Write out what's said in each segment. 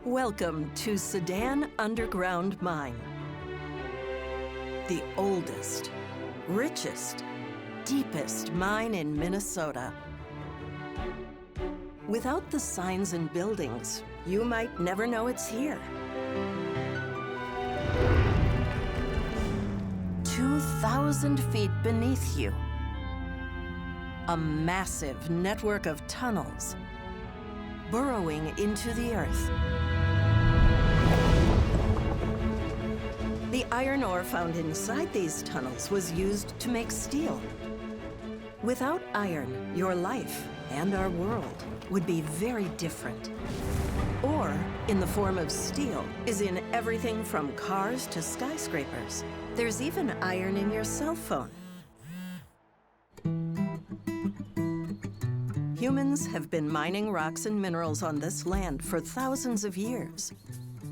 Welcome to Soudan Underground Mine. The oldest, richest, deepest mine in Minnesota. Without the signs and buildings, you might never know it's here. 2,000 feet beneath you. A massive network of tunnels burrowing into the earth. The iron ore found inside these tunnels was used to make steel. Without iron, your life and our world would be very different. Ore, in the form of steel, is in everything from cars to skyscrapers. There's even iron in your cell phone. Humans have been mining rocks and minerals on this land for thousands of years.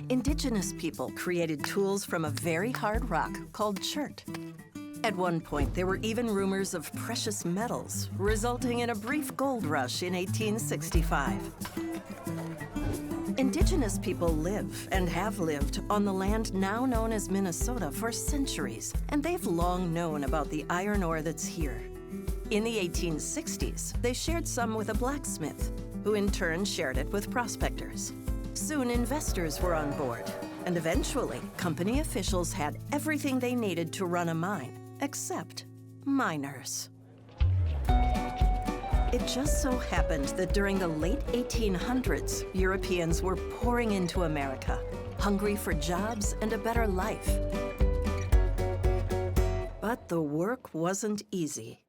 Indigenous people created tools from a very hard rock called chert. At one point, there were even rumors of precious metals, resulting in a brief gold rush in 1865. Indigenous people live and have lived on the land now known as Minnesota for centuries, and they've long known about the iron ore that's here. In the 1860s, they shared some with a blacksmith, who in turn shared it with prospectors. Soon, investors were on board, and eventually, company officials had everything they needed to run a mine, except miners. It just so happened that during the late 1800s, Europeans were pouring into America, hungry for jobs and a better life. But the work wasn't easy.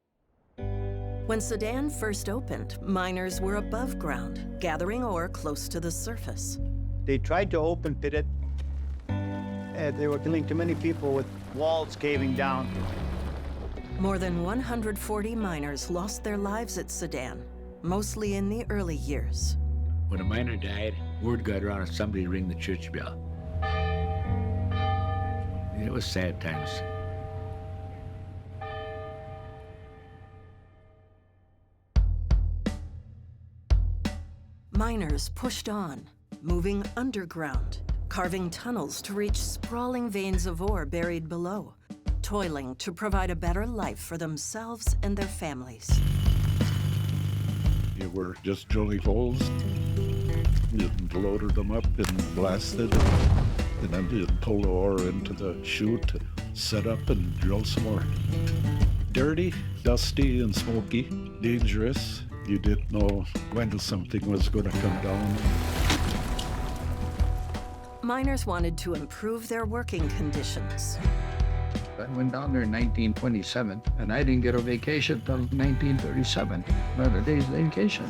When Soudan first opened, miners were above ground, gathering ore close to the surface. They tried to open pit it. They were killing too many people with walls caving down. More than 140 miners lost their lives at Soudan, mostly in the early years. When a miner died, word got around of somebody to ring the church bell. It was sad times. Miners pushed on, moving underground, carving tunnels to reach sprawling veins of ore buried below, toiling to provide a better life for themselves and their families. You were just drilling holes. You loaded them up and blasted, and then you'd pull the ore into the chute, set up and drill some more. Dirty, dusty, and smoky, dangerous. You didn't know when something was going to come down. Miners wanted to improve their working conditions. I went down there in 1927, and I didn't get a vacation until 1937. Another day's vacation.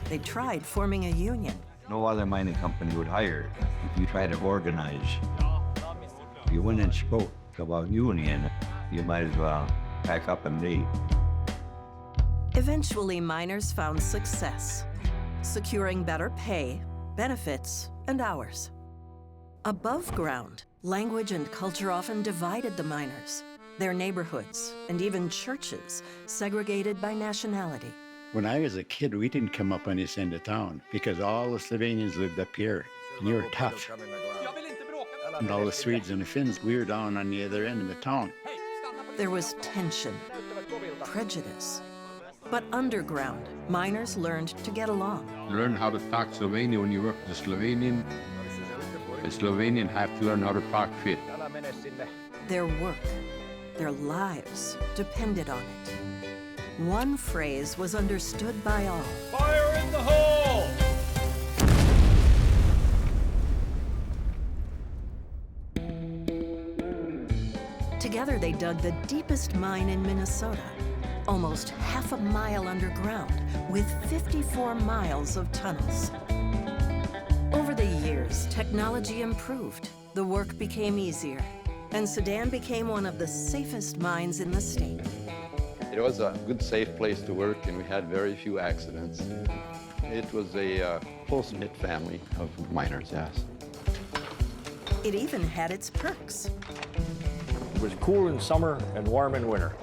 They tried forming a union. No other mining company would hire if you try to organize. If you went and spoke about union, you might as well pack up and leave. Eventually, miners found success, securing better pay, benefits, and hours. Above ground, language and culture often divided the miners, their neighborhoods, and even churches, segregated by nationality. When I was a kid, we didn't come up on this end of town because all the Slovenians lived up here, and they were tough. And all the Swedes and the Finns, we were down on the other end of the town. There was tension, prejudice. But underground, miners learned to get along. Learn how to talk Slovenian when you work with a Slovenian. A Slovenian have to learn how to talk fit. Their work, their lives depended on it. One phrase was understood by all. Fire in the hole! Together they dug the deepest mine in Minnesota, almost half a mile underground, with 54 miles of tunnels. Over the years, technology improved, the work became easier, and Soudan became one of the safest mines in the state. It was a good, safe place to work, and we had very few accidents. It was a close-knit family of miners, yes. It even had its perks. It was cool in summer and warm in winter.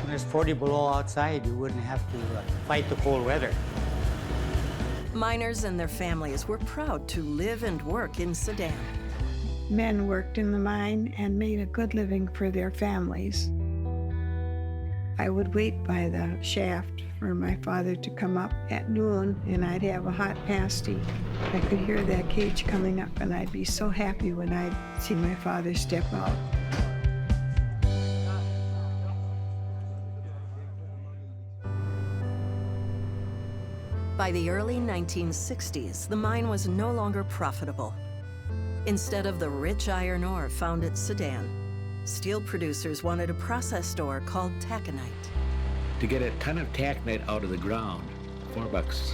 When it's 40 below outside, you wouldn't have to fight the cold weather. Miners and their families were proud to live and work in Soudan. Men worked in the mine and made a good living for their families. I would wait by the shaft for my father to come up at noon, and I'd have a hot pasty. I could hear that cage coming up, and I'd be so happy when I'd see my father step out. By the early 1960s, the mine was no longer profitable. Instead of the rich iron ore found at Soudan, steel producers wanted a processed ore called taconite. To get a ton of taconite out of the ground, $4.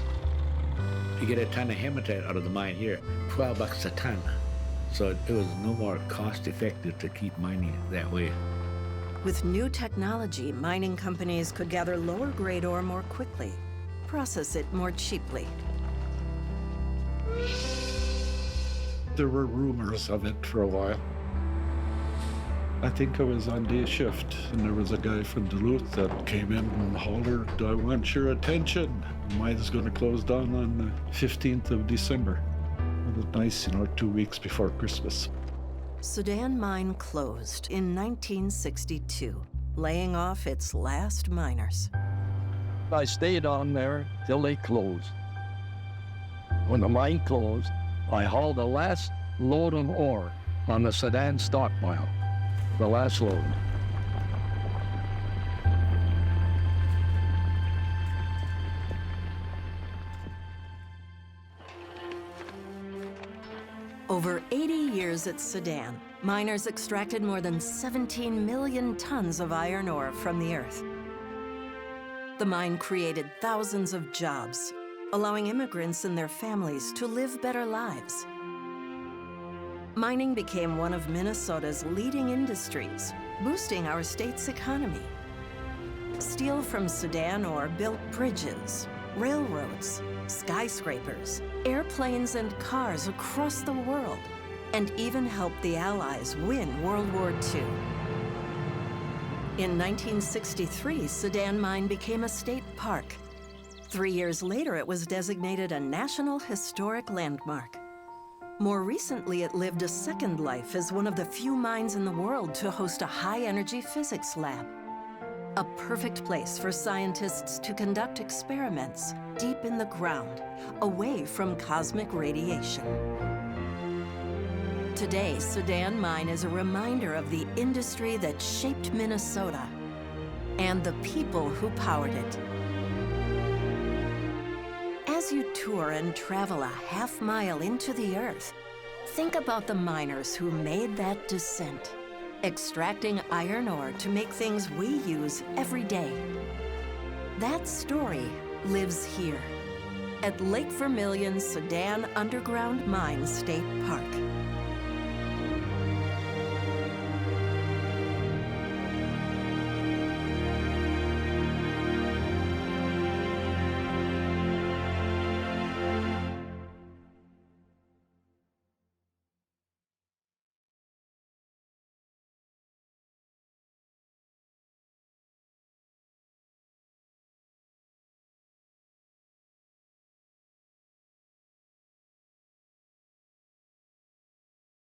To get a ton of hematite out of the mine here, $12 a ton. So it was no more cost effective to keep mining it that way. With new technology, mining companies could gather lower grade ore more quickly, process it more cheaply. There were rumors of it for a while. I think I was on day shift, and there was a guy from Duluth that came in and hollered, "I want your attention. Mine's going to close down on the 15th of December. It was nice, 2 weeks before Christmas. Soudan mine closed in 1962, laying off its last miners. I stayed on there till they closed. When the mine closed, I hauled the last load of ore on the Soudan stockpile. The last load. Over 80 years at Soudan, miners extracted more than 17 million tons of iron ore from the earth. The mine created thousands of jobs, allowing immigrants and their families to live better lives. Mining became one of Minnesota's leading industries, boosting our state's economy. Steel from Soudan ore built bridges, railroads, skyscrapers, airplanes and cars across the world, and even helped the Allies win World War II. In 1963, Soudan mine became a state park. 3 years later, it was designated a National Historic Landmark. More recently, it lived a second life as one of the few mines in the world to host a high-energy physics lab. A perfect place for scientists to conduct experiments deep in the ground, away from cosmic radiation. Today, Soudan mine is a reminder of the industry that shaped Minnesota and the people who powered it. As you tour and travel a half mile into the earth, think about the miners who made that descent, extracting iron ore to make things we use every day. That story lives here at Lake Vermilion's Soudan Underground Mine State Park.